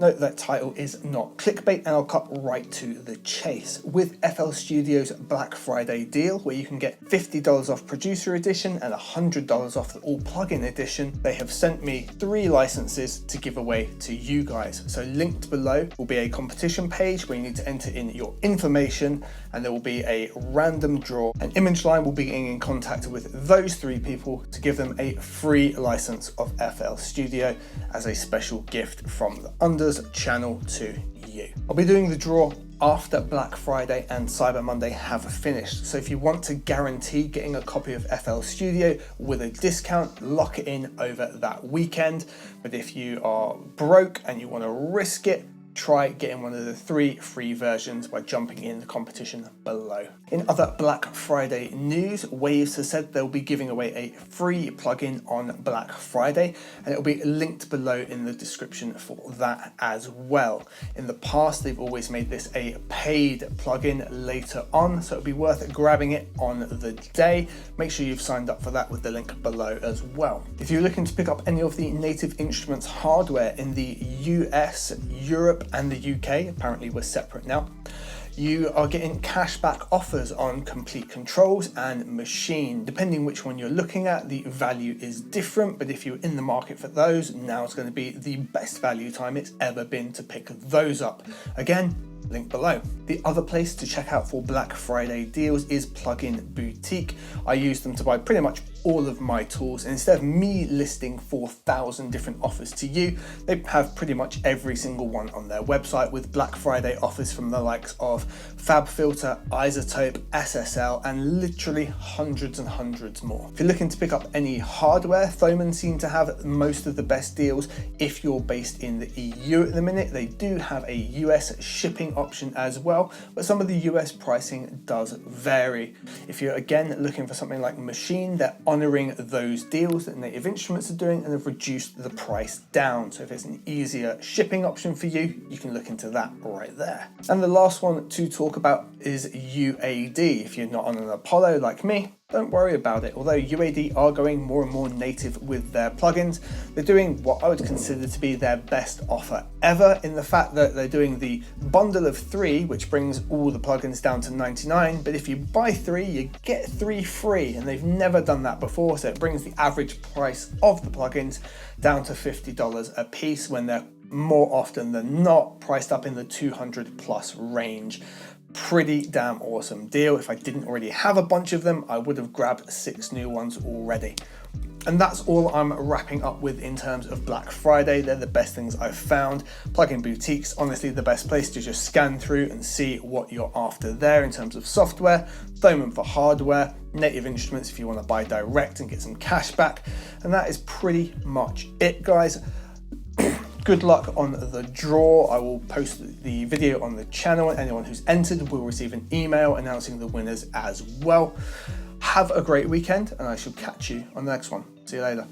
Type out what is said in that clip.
Note that title is not clickbait, and I'll cut right to the chase. With FL Studio's Black Friday deal, where you can get $50 off Producer Edition and $100 off the All Plugin Edition, they have sent me 3 licenses to give away to you guys. So linked below will be a competition page where you need to enter in your information, and there will be a random draw. An Image Line will be getting in contact with those 3 people to give them a free license of FL Studio as a special gift from the Unders channel to you. I'll be doing the draw after Black Friday and Cyber Monday have finished. So if you want to guarantee getting a copy of FL Studio with a discount, lock it in over that weekend. But if you are broke and you want to risk it, try getting one of the 3 free versions by jumping in the competition below. In other Black Friday news, Waves has said they'll be giving away a free plugin on Black Friday, and it'll be linked below in the description for that as well. In the past, they've always made this a paid plugin later on, so it'll be worth grabbing it on the day. Make sure you've signed up for that with the link below as well. If you're looking to pick up any of the Native Instruments hardware in the US, Europe, and the UK, apparently we're separate now, you are getting cashback offers on Complete Controls and Machine. Depending which one you're looking at, the value is different, but if you're in the market for those, now is going to be the best value time it's ever been to pick those up. Again, link below. The other place to check out for Black Friday deals is Plugin Boutique. I use them to buy pretty much all of my tools, and instead of me listing 4,000 different offers to you, they have pretty much every single one on their website, with Black Friday offers from the likes of FabFilter, Isotope, SSL, and literally hundreds and hundreds more. If you're looking to pick up any hardware, Thurman seem to have most of the best deals. If you're based in the EU at the minute, they do have a US shipping option as well, but some of the US pricing does vary. If you're again looking for something like Machine, they're honouring those deals that Native Instruments are doing and have reduced the price down. So if it's an easier shipping option for you, you can look into that right there. And the last one to talk about is UAD. If you're not on an Apollo like me, don't worry about it. Although UAD are going more and more native with their plugins, they're doing what I would consider to be their best offer ever, in the fact that they're doing the bundle of 3, which brings all the plugins down to 99, but if you buy 3, you get 3 free, and they've never done that before, so it brings the average price of the plugins down to $50 a piece, when they're more often than not priced up in the 200 plus range. Pretty damn awesome deal. If I didn't already have a bunch of them, I would have grabbed 6 new ones already. And that's all I'm wrapping up with in terms of Black Friday. They're the best things I've found. Plugin Boutique's honestly the best place to just scan through and see what you're after there in terms of software. Thurman for hardware, Native Instruments if you want to buy direct and get some cash back. And that is pretty much it, guys. Good luck on the draw. I will post the video on the channel, and anyone who's entered will receive an email announcing the winners as well. Have a great weekend, and I shall catch you on the next one. See you later.